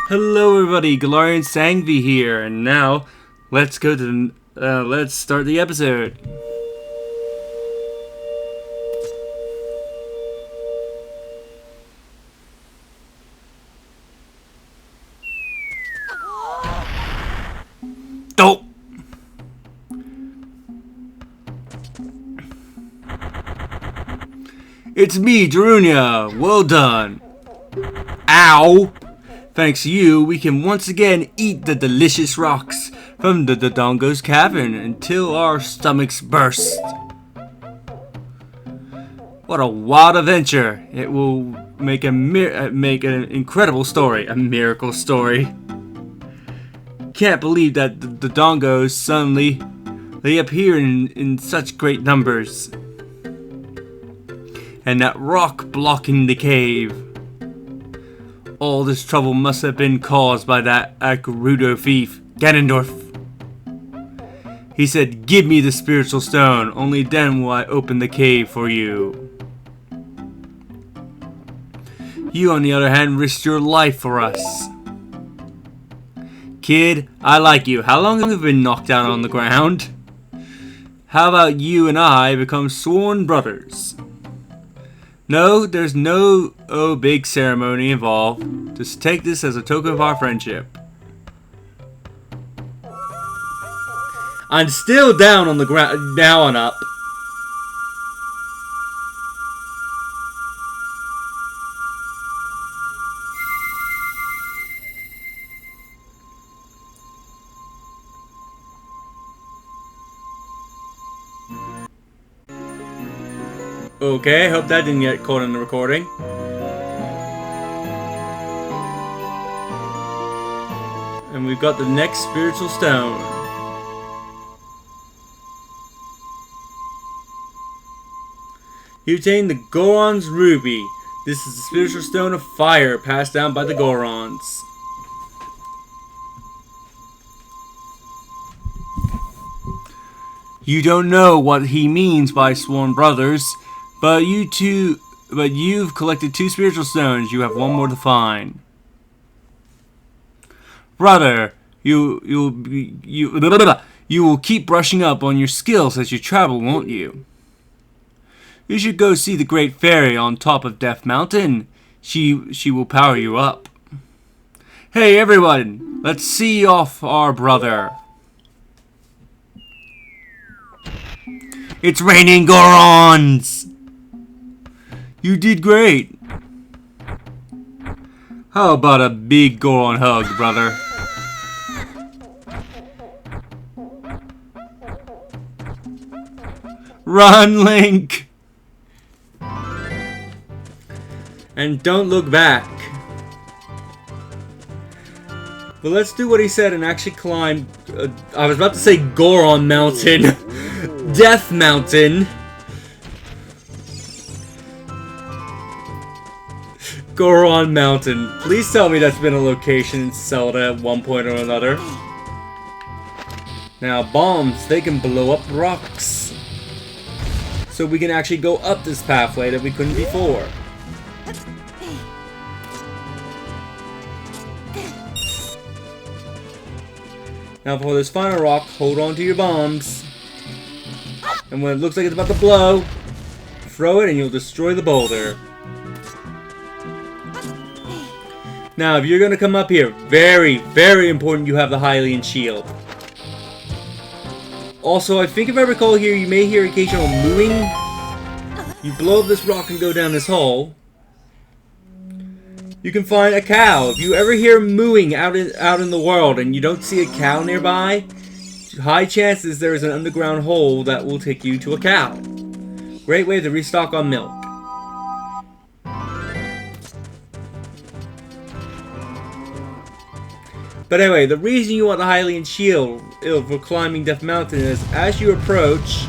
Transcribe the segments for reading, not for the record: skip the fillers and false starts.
Hello everybody, Galarian Sangvi here, and now let's start the episode. Oh! It's me, Darunia. Well done. Ow! Thanks to you, we can once again eat the delicious rocks from the Dodongo's cavern until our stomachs burst. What a wild adventure! It will make an incredible story, a miracle story. Can't believe that the Dodongos suddenly they appear in such great numbers. And that rock blocking the cave. All this trouble must have been caused by that Gerudo thief, Ganondorf. He said, "Give me the spiritual stone, only then will I open the cave for you." You, on the other hand, risked your life for us. Kid, I like you. How long have you been knocked down on the ground? How about you and I become sworn brothers? No, there's no big ceremony involved. Just take this as a token of our friendship. I'm still down on the ground, now and up. Okay, hope that didn't get caught in the recording. And we've got the next spiritual stone. You obtain the Goron's Ruby. This is the spiritual stone of fire passed down by the Gorons. You don't know what he means by sworn brothers. But you've collected 2 spiritual stones. You have 1 more to find. Brother, you will keep brushing up on your skills as you travel, won't you? You should go see the Great Fairy on top of Death Mountain. She will power you up. Hey everyone, let's see off our brother. It's raining Gorons! You did great. How about a big Goron hug, brother? Run, Link! And don't look back. But let's do what he said and actually climb... I was about to say Goron Mountain. Death Mountain. Goron Mountain. Please tell me that's been a location in Zelda at one point or another. Now, bombs, they can blow up rocks. So we can actually go up this pathway that we couldn't before. Now for this final rock, hold on to your bombs. And when it looks like it's about to blow, throw it and you'll destroy the boulder. Now, if you're going to come up here, very, very important you have the Hylian shield. Also, I think if I recall here, you may hear occasional mooing. You blow up this rock and go down this hole. You can find a cow. If you ever hear mooing out in the world and you don't see a cow nearby, high chances there is an underground hole that will take you to a cow. Great way to restock on milk. But anyway, the reason you want the Hylian shield for climbing Death Mountain is as you approach,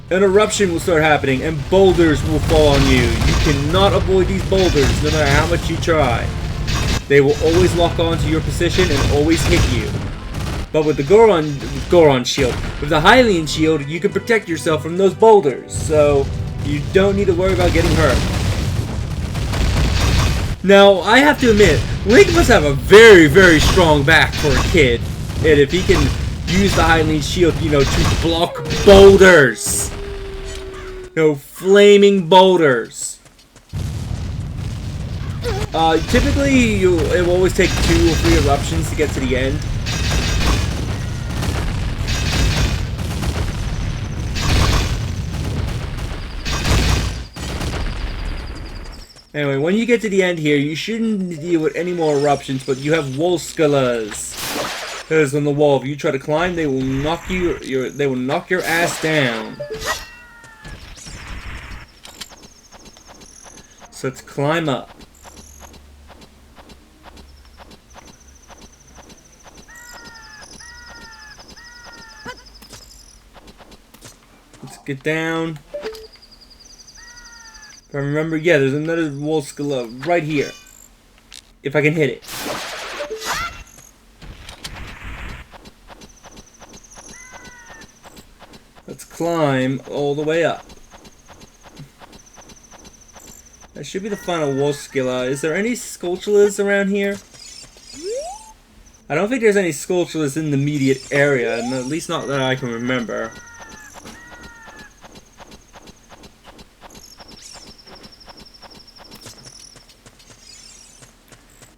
an eruption will start happening and boulders will fall on you. You cannot avoid these boulders no matter how much you try. They will always lock onto your position and always hit you. But with the Goron shield, with the Hylian shield, you can protect yourself from those boulders, so you don't need to worry about getting hurt. Now, I have to admit, Link must have a very, very strong back for a kid. And if he can use the Hylian shield, you know, to block boulders. You know, flaming boulders. Typically, it will always take 2 or 3 eruptions to get to the end. Anyway, when you get to the end here, you shouldn't deal with any more eruptions, but you have Wolskulas. Because on the wall, if you try to climb, they will knock your ass down. So let's climb up. Let's get down. If I remember, yeah, there's another Wolskula right here. If I can hit it. Let's climb all the way up. That should be the final Wolskula. Is there any Skulltulas around here? I don't think there's any Skulltulas in the immediate area, and at least not that I can remember.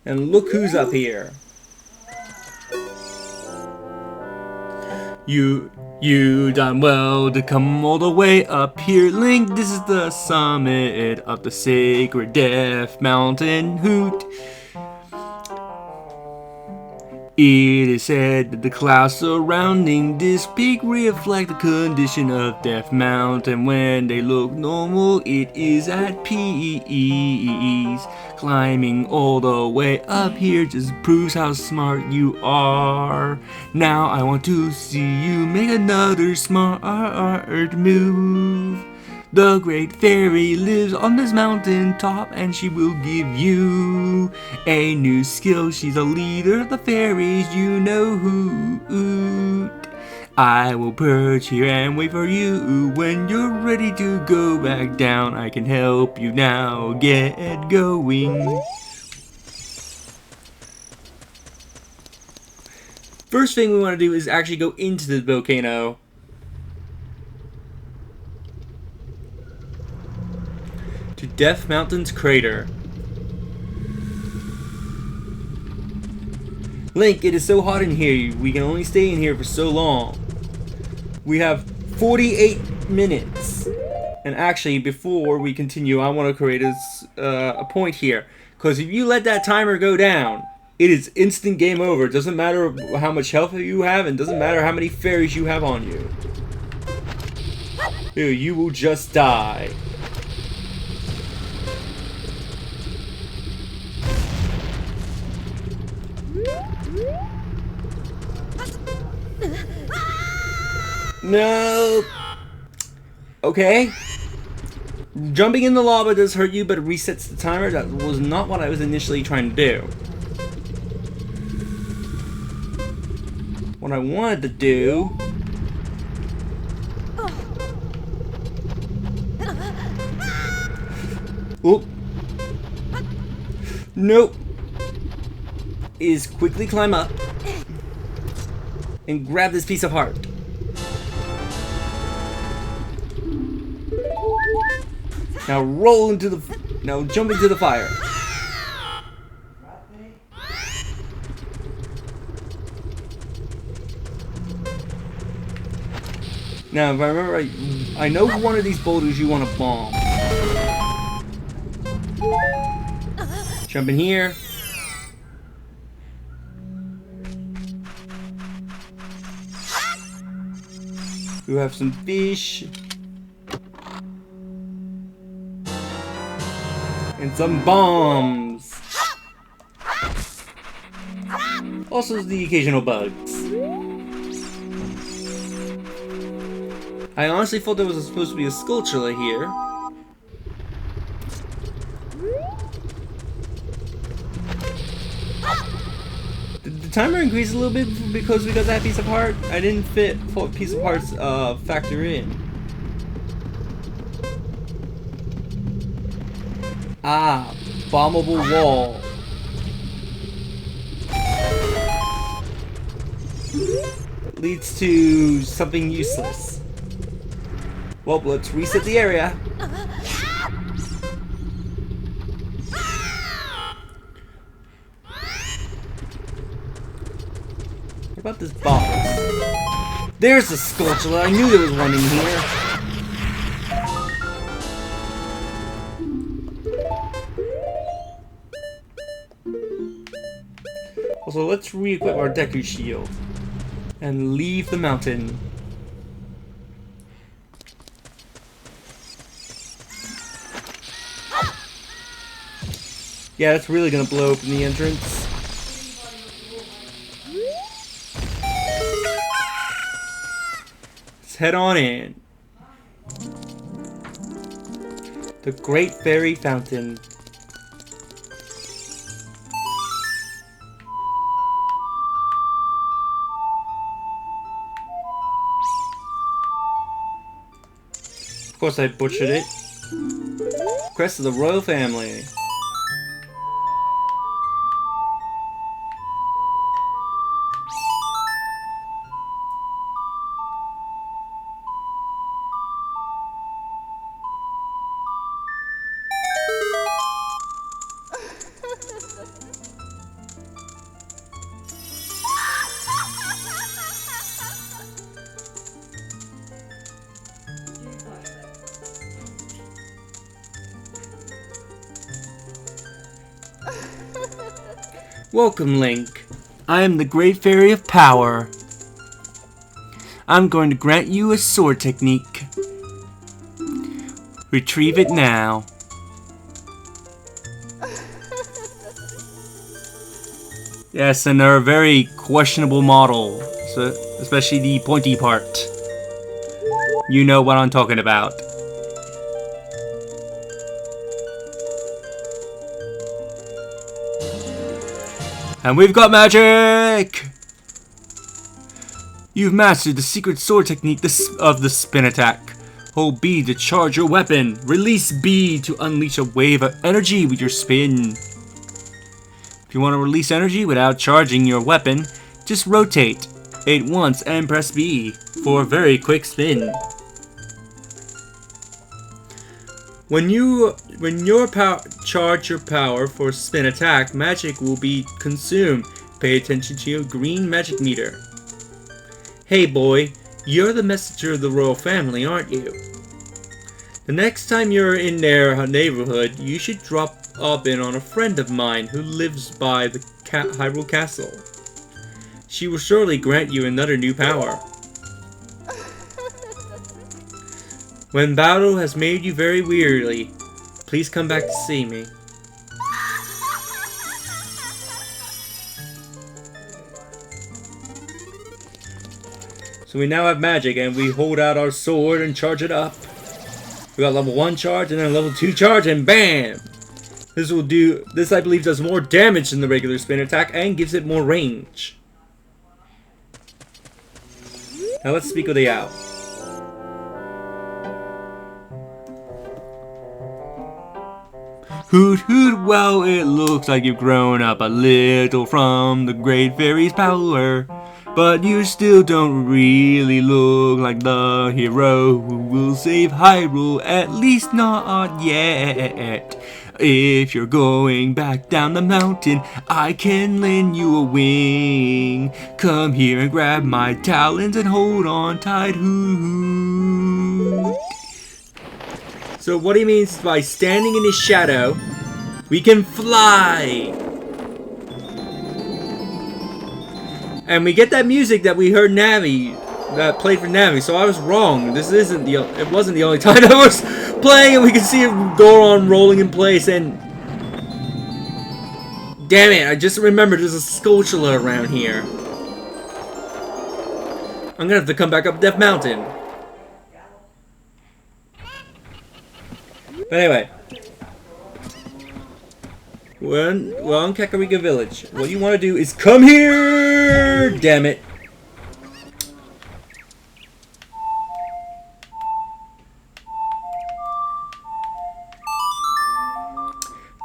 And look who's up here. You done well to come all the way up here, Link. This is the summit of the sacred Death Mountain Hoot. It is said that the clouds surrounding this peak reflect the condition of Death Mountain. When they look normal, it is at peace. Climbing all the way up here just proves how smart you are. Now I want to see you make another smart move. The great fairy lives on this mountain top, and she will give you a new skill. She's a leader of the fairies, you know who. I will perch here and wait for you. When you're ready to go back down, I can help you now get going. First thing we want to do is actually go into the volcano. To Death Mountain's crater. Link, it is so hot in here. We can only stay in here for so long. We have 48 minutes. And actually, before we continue, I want to create a point here. Because if you let that timer go down, it is instant game over. It doesn't matter how much health you have, and it doesn't matter how many fairies you have on you. You will just die. No. Okay. Jumping in the lava does hurt you, but it resets the timer. That was not what I was initially trying to do. What I wanted to do... Oop. Nope. Is quickly climb up and grab this piece of heart. Now roll into the... Now jump into the fire. Now, if I remember right, I know one of these boulders you want to bomb. Jump in here. We have some fish. And some bombs. Also the occasional bugs. I honestly thought there was supposed to be a Skulltula here. Did the timer increase a little bit because we got that piece of heart? I didn't fit what piece of hearts factor in. Ah, bombable wall. That leads to something useless. Well, let's reset the area. What about this box? There's the Skulltula. I knew there was one in here. Also, let's re-equip our Deku Shield and leave the mountain. Yeah, that's really gonna blow open the entrance. Let's head on in. The Great Fairy Fountain. Of course I butchered it. Crest of the royal family. Welcome, Link. I am the Great Fairy of Power. I'm going to grant you a sword technique. Retrieve it now. Yes, and they're a very questionable model, so especially the pointy part. You know what I'm talking about. And we've got magic! You've mastered the secret sword technique of the spin attack. Hold B to charge your weapon. Release B to unleash a wave of energy with your spin. If you want to release energy without charging your weapon, just rotate it once and press B for a very quick spin. When you charge your power for spin attack, magic will be consumed. Pay attention to your green magic meter. Hey boy, you're the messenger of the royal family, aren't you? The next time you're in their neighborhood, you should drop in on a friend of mine who lives by the Hyrule Castle. She will surely grant you another new power. When battle has made you very weary, please come back to see me. So we now have magic, and we hold out our sword and charge it up. We got level 1 charge and then level 2 charge, and BAM! This I believe does more damage than the regular spin attack and gives it more range. Now let's speak with the owl. Hoot hoot, well it looks like you've grown up a little from the Great Fairy's power. But you still don't really look like the hero who will save Hyrule, at least not yet. If you're going back down the mountain, I can lend you a wing. Come here and grab my talons and hold on tight, hoot. So what he means is by standing in his shadow, we can fly! And we get that music that we heard Navi, that played for Navi, so I was wrong. It wasn't the only time I was playing, and we can see it go on rolling in place, and... Damn it, I just remembered there's a Skulltula around here. I'm gonna have to come back up Death Mountain. But anyway, we're on Kakariko Village. What you want to do is come here! Damn it.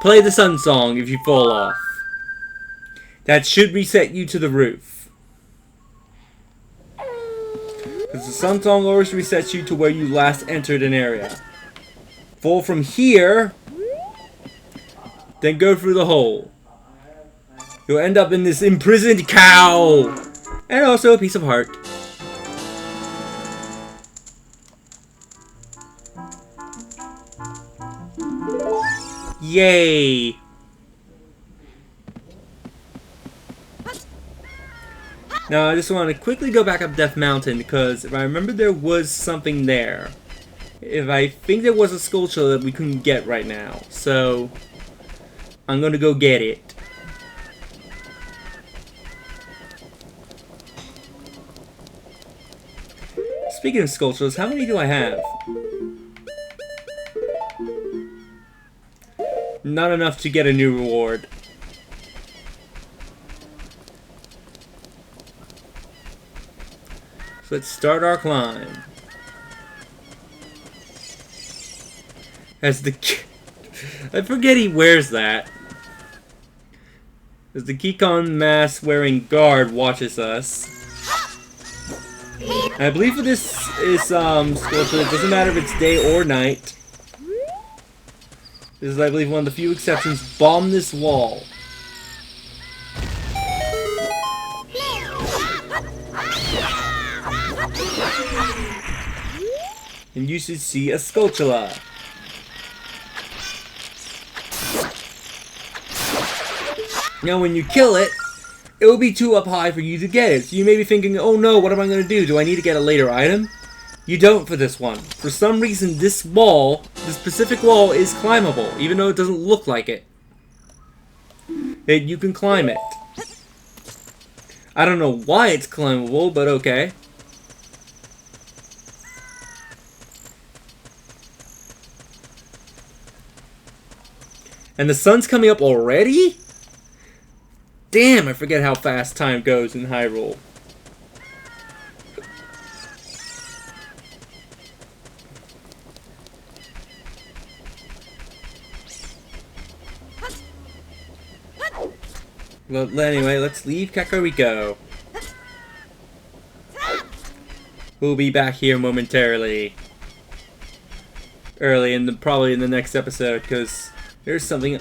Play the sun song if you fall off. That should reset you to the roof. Because the sun song always resets you to where you last entered an area. Fall from here, then go through the hole. You'll end up in this imprisoned cow! And also a piece of heart. Yay! Now I just want to quickly go back up Death Mountain because if I remember there was something there. If I think there was a sculpture that we couldn't get right now. So I'm gonna go get it. Speaking of sculptures, how many do I have? Not enough to get a new reward. So let's start our climb. As the I forget he wears that. As the Kikon mask wearing guard watches us. And I believe for this sculpture, it doesn't matter if it's day or night. This is, I believe, one of the few exceptions. Bomb this wall. And you should see a sculpture. Now when you kill it, it will be too up high for you to get it. So you may be thinking, oh no, what am I going to do? Do I need to get a later item? You don't for this one. For some reason, this wall, this specific wall, is climbable, even though it doesn't look like it. You can climb it. I don't know why it's climbable, but okay. And the sun's coming up already? Damn, I forget how fast time goes in Hyrule. Well, anyway, let's leave Kakariko. We'll be back here momentarily. Probably in the next episode, because there's something...